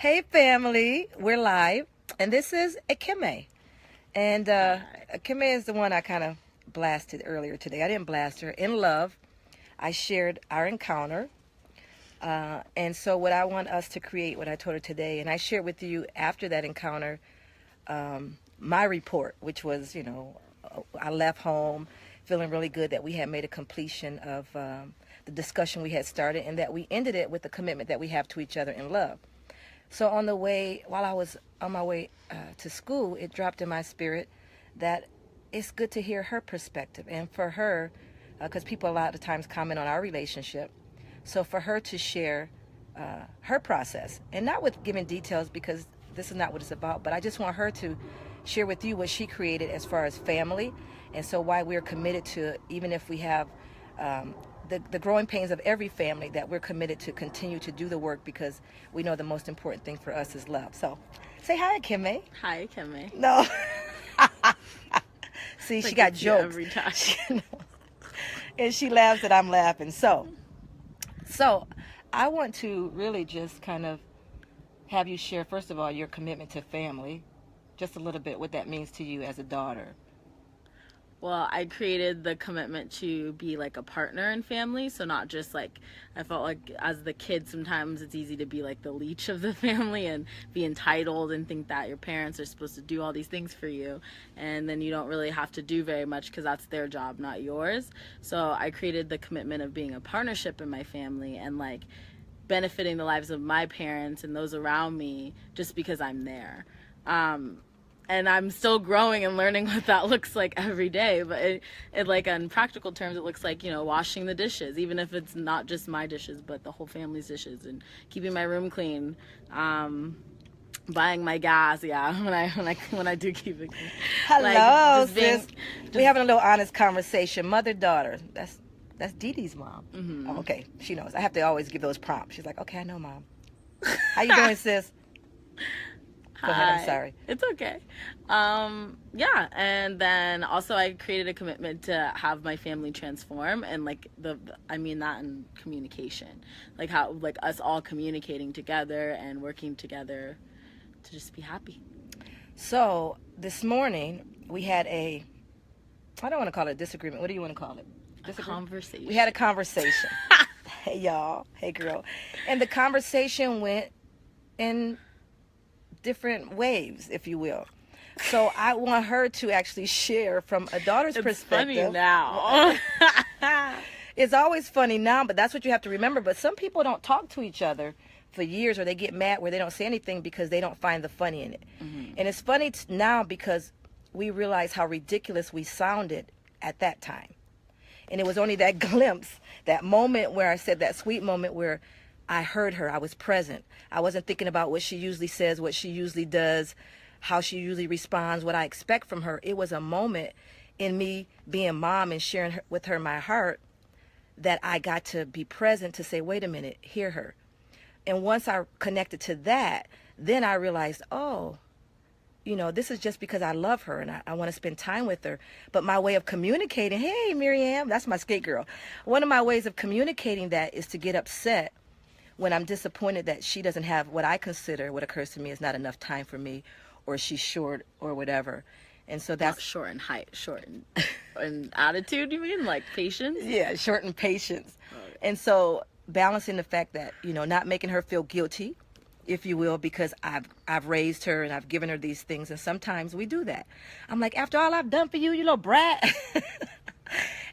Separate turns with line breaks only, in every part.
Hey family, we're live, and this is Akime. And Akime is the one I kind of blasted earlier today. I didn't blast her. In love, I shared our encounter. And so what I want us to create, what I told her today, and I shared with you after that encounter, my report, which was, I left home feeling really good that we had made a completion of the discussion we had started and that we ended it with the commitment that we have to each other in love. So on the way, while I was on my way to school, it dropped in my spirit that it's good to hear her perspective. And for her, because people a lot of times comment on our relationship, so for her to share her process, and not with giving details because this is not what it's about, but I just want her to share with you what she created as far as family, and so why we're committed to, even if we have the growing pains of every family, that we're committed to continue to do the work because we know the most important thing for us is love. So say hi, Kimmy.
Hi, Kimmy.
No. See, she got jokes
every time.
And she laughs that I'm laughing. So I want to really just kind of have you share, first of all, your commitment to family, just a little bit what that means to you as a daughter.
Well, I created the commitment to be like a partner in family. So not just like, I felt like as the kid, sometimes it's easy to be like the leech of the family and be entitled and think that your parents are supposed to do all these things for you. And then you don't really have to do very much because that's their job, not yours. So I created the commitment of being a partnership in my family and like benefiting the lives of my parents and those around me just because I'm there. And I'm still growing and learning what that looks like every day. But it like in practical terms, it looks like, washing the dishes, even if it's not just my dishes, but the whole family's dishes, and keeping my room clean, buying my gas. Yeah, when I do keep it clean.
Hello, sis. We're having a little honest conversation. Mother-daughter. That's Dee Dee's mom.
Mm-hmm.
Oh, okay, she knows. I have to always give those prompts. She's like, okay, I know, Mom. How you doing, sis? Go ahead, I'm sorry.
It's okay. Yeah, and then also I created a commitment to have my family transform, and like I mean that in communication, like how like us all communicating together and working together to just be happy.
So this morning we had I don't want to call it a disagreement. What do you want to call it?
A conversation.
We had a conversation. Hey y'all, hey girl, and the conversation went in different waves, if you will. So I want her to actually share from a daughter's perspective.
It's funny now.
It's always funny now, but that's what you have to remember. But some people don't talk to each other for years, or they get mad where they don't say anything because they don't find the funny in it. Mm-hmm. And it's funny now because we realize how ridiculous we sounded at that time. And it was only that glimpse, that moment where I said, that sweet moment where I heard her. I was present. I wasn't thinking about what she usually says, what she usually does, how she usually responds, what I expect from her. It was a moment in me being mom and sharing with her my heart that I got to be present to say, wait a minute, hear her. And once I connected to that, then I realized, oh, this is just because I love her and I want to spend time with her. But my way of communicating, hey, Miriam, that's my skate girl. One of my ways of communicating that is to get upset when I'm disappointed that she doesn't have what I consider, what occurs to me is not enough time for me, or she's short or whatever. And so that's
not short in height, short in attitude, you mean? Like patience?
Yeah, short in patience.
Okay.
And so balancing the fact that, not making her feel guilty, if you will, because I've raised her and I've given her these things. And sometimes we do that. I'm like, after all I've done for you, you little brat.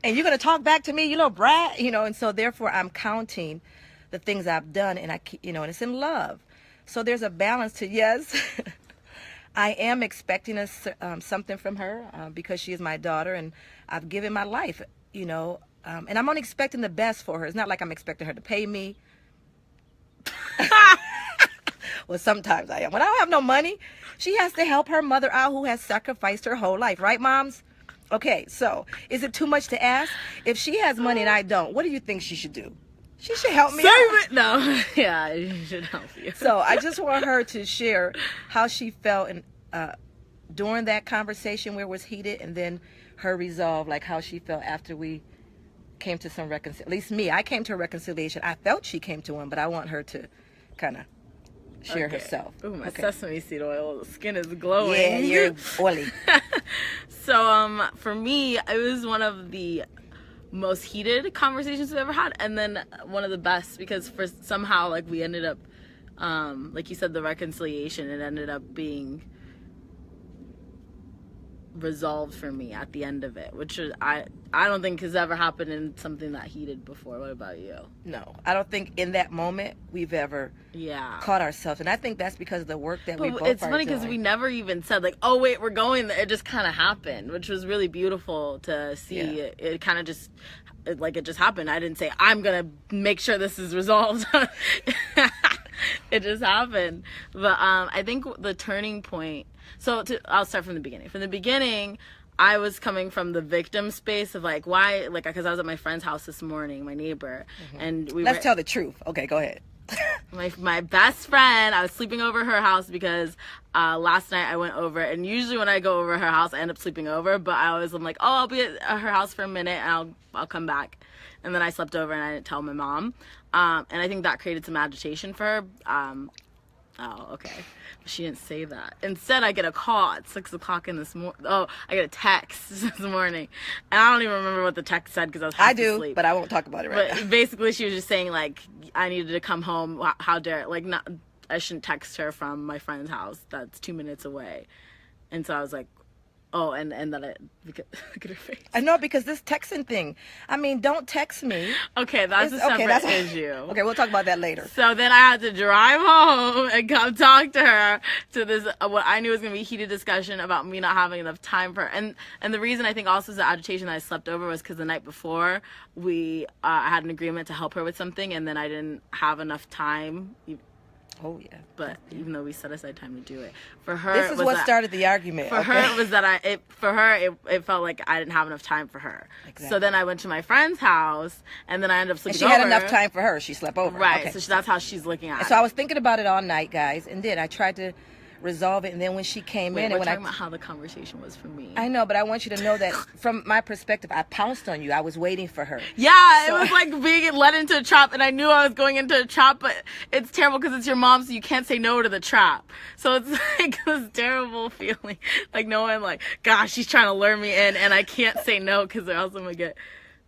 And you're going to talk back to me, you little brat, and so therefore I'm counting the things I've done, and and it's in love. So there's a balance to, yes, I am expecting something from her because she is my daughter, and I've given my life, and I'm only expecting the best for her. It's not like I'm expecting her to pay me. Well, sometimes I am. When I don't have no money, she has to help her mother out who has sacrificed her whole life. Right, moms? Okay, so is it too much to ask? If she has money and I don't, what do you think she should do? She should help me out.
No. Yeah, she should help you.
So I just want her to share how she felt during that conversation where it was heated, and then her resolve, like how she felt after we came to some reconciliation. At least me, I came to a reconciliation. I felt she came to one, but I want her to kind of share
Okay.
herself.
Ooh, my
Okay.
sesame seed oil. The skin is glowing.
Yeah, you're oily.
So, for me, it was one of the most heated conversations we've ever had, and then one of the best, because for somehow, like, we ended up, like you said, the reconciliation, it ended up being resolved for me at the end of it, which I don't think has ever happened in something that heated before. What about you?
No, I don't think in that moment we've ever
Yeah.
caught ourselves, and I think that's because of the work that we
But
both
it's
are
funny because
doing.
we never even said, like, oh wait, we're going there. It just kind of happened, which was really beautiful to see.
Yeah.
It kind of just it just happened. I didn't say I'm gonna make sure this is resolved. It just happened. But I think the turning point, I'll start from the beginning. From the beginning, I was coming from the victim space of, like, why, like, because I was at my friend's house this morning, my neighbor, and
Let's tell the truth. Okay, go ahead.
my best friend, I was sleeping over her house because last night I went over, and usually when I go over her house I end up sleeping over, but I'm like, oh, I'll be at her house for a minute and I'll come back. And then I slept over and I didn't tell my mom, and I think that created some agitation for her. Oh, okay. But she didn't say that. Instead, I get a call at 6 o'clock in this morning. Oh, I get a text this morning. And I don't even remember what the text said because I was half
I do,
asleep.
but I won't talk about it right
But
now.
basically, she was just saying, like, I needed to come home. How dare, like, not, I shouldn't text her from my friend's house that's 2 minutes away. And so I was like, oh, and then look at her face.
I know, because this texting thing. I mean, don't text me.
Okay, that's a separate issue.
Okay, we'll talk about that later.
So then I had to drive home and come talk to her to this, what I knew was going to be a heated discussion about me not having enough time for her. And the reason I think also is the agitation that I slept over was because the night before we had an agreement to help her with something, and then I didn't have enough time.
Oh yeah.
But even though we set aside time to do it, for her,
This
it
is
was
what
that-
started the argument.
For
okay?
her, it was that it felt like I didn't have enough time for her.
Exactly.
So then I went to my friend's house, and then I ended up
and
sleeping
she
over.
had enough time for her. She slept over.
Right.
Okay.
So that's how she's looking at
And
it.
so I was thinking about it all night, guys, and then I tried to resolve it. And then when she came
Wait,
in,
we're
and when
talking about how the conversation was for me.
I know, but I want you to know that from my perspective, I pounced on you. I was waiting for her.
Yeah,
So-
it was like being led into a trap, and I knew I was going into a trap, but it's terrible because it's your mom, so you can't say no to the trap. So it's like this terrible feeling, like knowing, like, gosh, she's trying to lure me in, and I can't say no because or else I'm gonna get.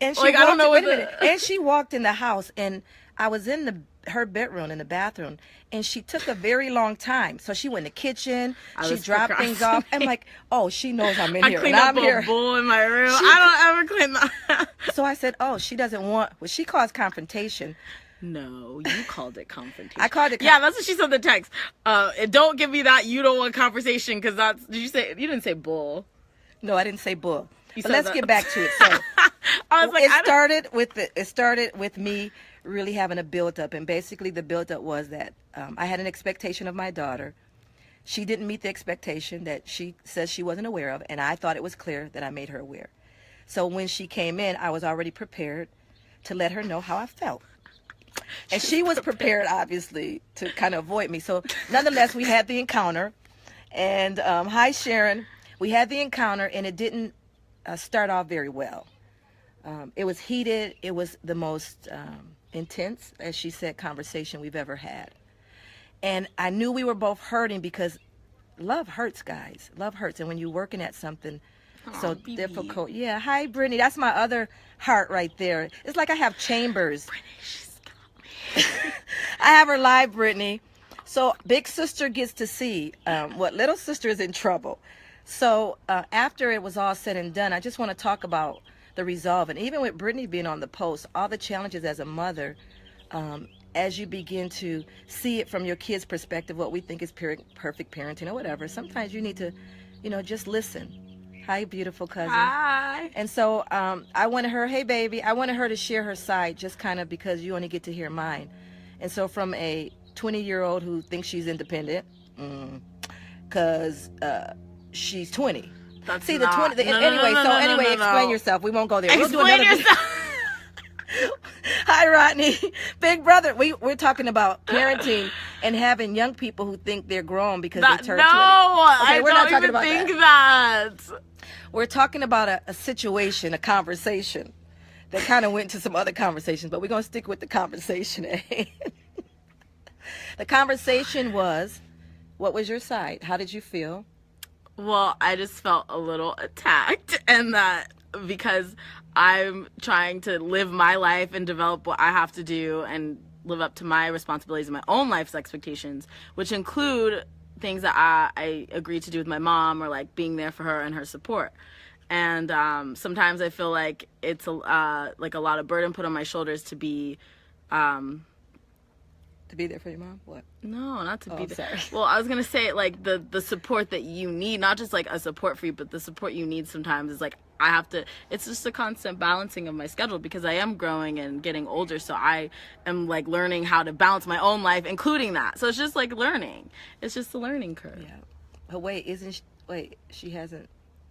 And she
Like, I don't know
wait
what
a minute. And she walked in the house, and I was in her bedroom in the bathroom, and she took a very long time. So she went in the kitchen,
I
she
was
dropped things off. I'm like, oh, she knows I'm in
I
here, and
cleaned up
I'm
a
here.
bowl in my room. I don't ever clean that.
So I said, oh, she doesn't want what she calls confrontation.
No, you called it confrontation.
I called it.
Yeah, that's what she said in the text. Don't give me that. You don't want confrontation because that's. Did you say? You didn't say bull.
No, I didn't say bull.
You
But
said
let's
that.
get back to it. So
I was like,
it started with me really having a build up, and basically the build up was that I had an expectation of my daughter. She didn't meet the expectation that she says she wasn't aware of, and I thought it was clear that I made her aware. So when she came in, I was already prepared to let her know how I felt. And she was prepared, obviously, to kind of avoid me. So nonetheless, we had the encounter. And hi, Sharon. We had the encounter, and it didn't start off very well. It was heated. It was the most intense, as she said, conversation we've ever had. And I knew we were both hurting because love hurts, guys. Love hurts. And when you're working at something so
BB.
difficult. Yeah. Hi, Brittany. That's my other heart right there. It's like I have chambers. I have her live, Brittany. So big sister gets to see what little sister is in trouble. So after it was all said and done, I just want to talk about the resolve. And even with Brittany being on the post, all the challenges as a mother, as you begin to see it from your kids' perspective, what we think is perfect parenting or whatever, sometimes you need to, just listen. Hi, beautiful cousin.
Hi.
And so I wanted her, hey, baby, I wanted her to share her side just kind of because you only get to hear mine. And so from a 20-year-old who thinks she's independent, because she's 20.
That's
See,
not,
the 20, anyway, explain yourself. We won't go there. We'll do
Explain
another
yourself.
Hi, Rodney. Big brother. We're talking about parenting and having young people who think they're grown because they turn 20.
I
we're not
don't
talking
even
about
think
that.
that.
We're talking about a situation, a conversation that kind of went to some other conversations, but we're going to stick with the conversation at hand. The conversation was, what was your side? How did you feel?
Well, I just felt a little attacked, and that because I'm trying to live my life and develop what I have to do and live up to my responsibilities and my own life's expectations, which include things that I agreed to do with my mom, or like being there for her and her support. And sometimes I feel like it's like a lot of burden put on my shoulders to be
To be there for your mom? What?
no, not to
Oh,
be there.
sorry.
Well, I was gonna say like the support that you need, not just like a support for you, but the support you need sometimes is like I have to. It's just a constant balancing of my schedule because I am growing and getting older, so I am like learning how to balance my own life, including that. So it's just like learning. It's just a learning curve.
Yeah. But wait, she hasn't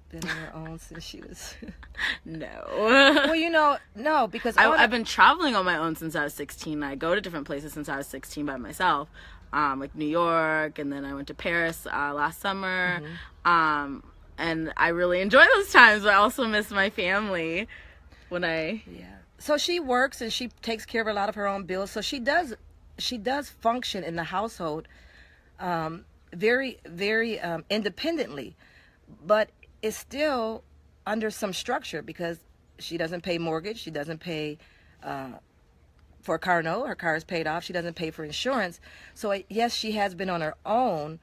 been on her own since she was.
No.
Well, no, because
I've been traveling on my own since I was 16. I go to different places since I was 16 by myself, like New York, and then I went to Paris last summer. And I really enjoy those times, but I also miss my family when I...
Yeah. So she works and she takes care of a lot of her own bills. So she does function in the household very, very independently, but it's still under some structure because she doesn't pay mortgage. She doesn't pay for a car note. Her car is paid off. She doesn't pay for insurance. So yes, she has been on her own.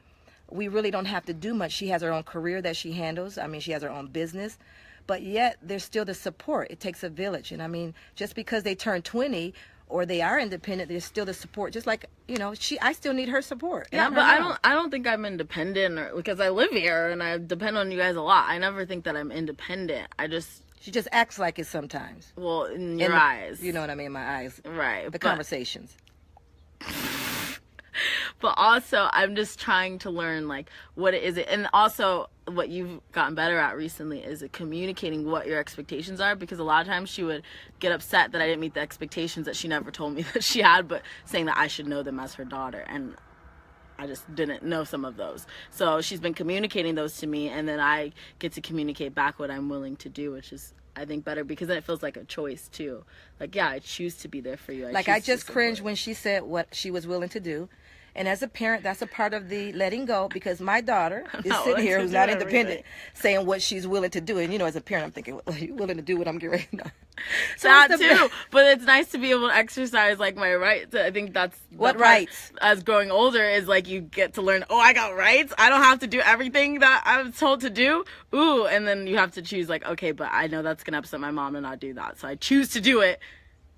We really don't have to do much. She has her own career that she handles. I mean, she has her own business. But yet, there's still the support. It takes a village. And I mean, just because they turn 20 or they are independent, there's still the support. Just like, I still need her support.
Yeah, but I don't think I'm independent because I live here and I depend on you guys a lot. I never think that I'm independent.
She just acts like it sometimes.
Well, in your eyes.
You know what I mean? My eyes.
Right.
The conversations.
But also, I'm just trying to learn, like, what it is. And also, what you've gotten better at recently is communicating what your expectations are. Because a lot of times she would get upset that I didn't meet the expectations that she never told me that she had, but saying that I should know them as her daughter. And I just didn't know some of those. So she's been communicating those to me, and then I get to communicate back what I'm willing to do, which is, I think, better because then it feels like a choice, too. Like, yeah, I choose to be there for you.
I just cringed when she said what she was willing to do. And as a parent, that's a part of the letting go because my daughter is sitting here who's not independent saying what she's willing to do. And, as a parent, I'm thinking, well, are you willing to do what I'm getting ready to? So
that too. But it's nice to be able to exercise, like, my rights. I think that's...
What rights?
As growing older is, like, you get to learn, I got rights. I don't have to do everything that I was told to do. Ooh, and then you have to choose, like, okay, but I know that's going to upset my mom to not do that. So I choose to do it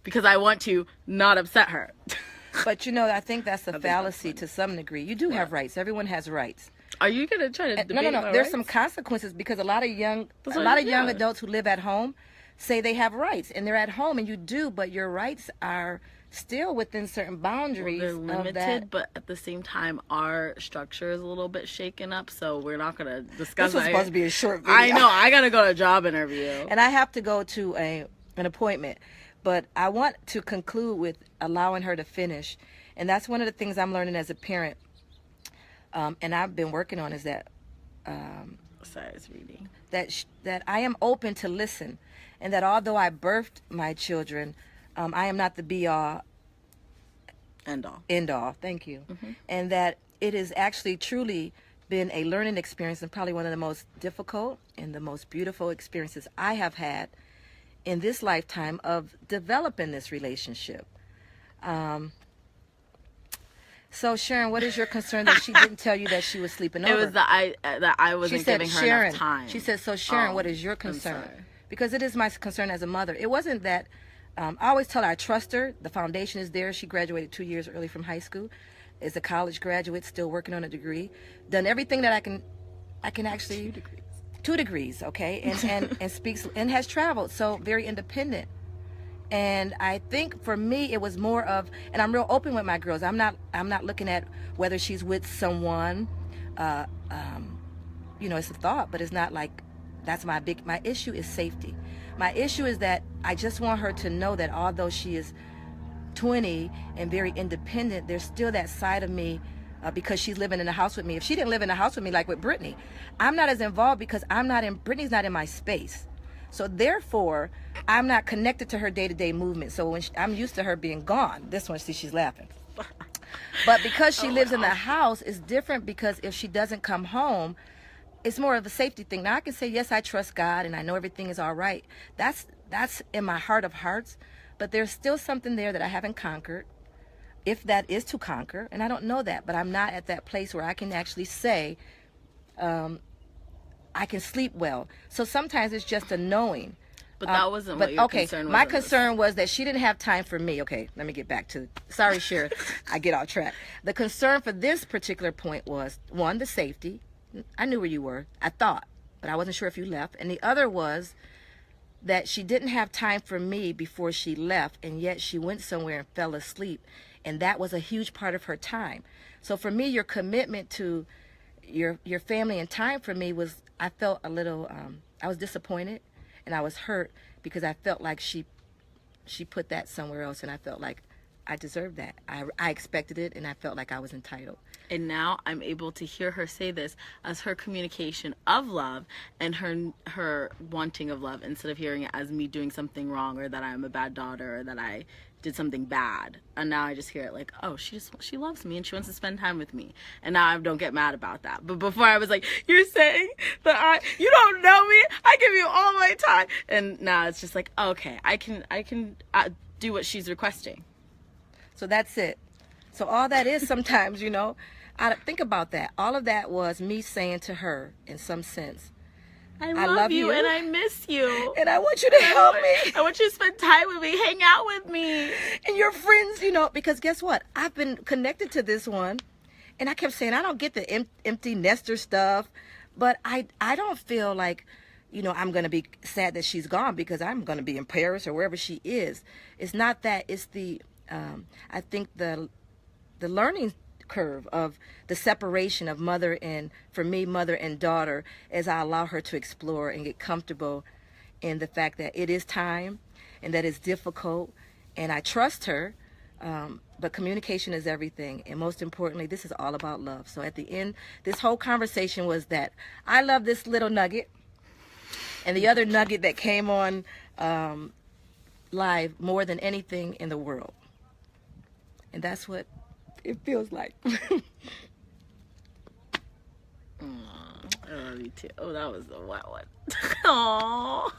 because I want to not upset her.
But, I think that's a fallacy to some degree. You do have rights. Everyone has rights.
Are you going to try to debate
No.
my
There's
rights?
some consequences because a lot of young adults who live at home say they have rights. And they're at home, and you do, but your rights are still within certain boundaries.
They're limited, but at the same time, our structure is a little bit shaken up, so we're not going to discuss
This was supposed to be a short video.
I know. I got to go to a job interview.
And I have to go to an appointment. But I want to conclude with allowing her to finish. And that's one of the things I'm learning as a parent. And I've been working on is that...
Sorry, I was reading.
That I am open to listen. And that although I birthed my children, I am not the be-all... End all. Thank you. Mm-hmm. And that it has actually truly been a learning experience and probably one of the most difficult and the most beautiful experiences I have had in this lifetime of developing this relationship. So Sharon, what is your concern that she didn't tell you that she was sleeping over?
It was that I wasn't giving her enough time.
She said, so Sharon, what is your concern? Because it is my concern as a mother. It wasn't that, I always tell her I trust her. The foundation is there. She graduated 2 years early from high school. Is a college graduate, still working on a degree. Done everything that I can actually... 2 degrees, okay? And speaks and has traveled, so very independent. And I think for me it was more of, and I'm real open with my girls. I'm not looking at whether she's with someone. It's a thought, but it's not like that's my issue is safety. My issue is that I just want her to know that although she is 20 and very independent, there's still that side of me because she's living in the house with me. If she didn't live in the house with me like with Brittany, I'm not as involved because Brittany's not in my space. So therefore, I'm not connected to her day-to-day movement. So when I'm used to her being gone. This one, see, she's laughing. But because she
Oh,
lives in the
wow.
house, it's different because if she doesn't come home, it's more of a safety thing. Now I can say, yes, I trust God and I know everything is all right. That's in my heart of hearts, but there's still something there that I haven't conquered, if that is to conquer, and I don't know that, but I'm not at that place where I can actually say I can sleep well. So sometimes it's just a knowing.
But that wasn't
But
what your
okay,
concern was.
my
in this.
concern was that she didn't have time for me. Okay, let me get back to. Sorry, Shira, I get off track. The concern for this particular point was one, the safety. I knew where you were. I thought, but I wasn't sure if you left. And the other was that she didn't have time for me before she left, and yet she went somewhere and fell asleep, and that was a huge part of her time. So for me, your commitment to your family and time for me was, I felt a little I was disappointed and I was hurt because I felt like she put that somewhere else, and I felt like I deserved that. I expected it, and I felt like I was entitled.
And now I'm able to hear her say this as her communication of love and her wanting of love, instead of hearing it as me doing something wrong or that I'm a bad daughter or that I did something bad. And now I just hear it like, oh, she loves me and she wants to spend time with me. And now I don't get mad about that. But before I was like, you're saying that you don't know me. I give you all my time. And now it's just like, okay, I can do what she's requesting.
So that's it. So all that is sometimes, I think about that. All of that was me saying to her, in some sense,
I love you and I miss you.
and I want you to help me.
I want you to spend time with me, hang out with me.
And your friends, because guess what? I've been connected to this one, and I kept saying, I don't get the empty nester stuff, but I don't feel like, I'm going to be sad that she's gone because I'm going to be in Paris or wherever she is. It's not that. It's the, I think the learning curve of the separation of mother and, for me, mother and daughter, as I allow her to explore and get comfortable in the fact that it is time and that it's difficult, and I trust her, but communication is everything, and most importantly, this is all about love. So at the end, this whole conversation was that I love this little nugget, and the other nugget that came on live more than anything in the world, and that's what it feels like.
I love you too. Oh, that was the wet one. Aww.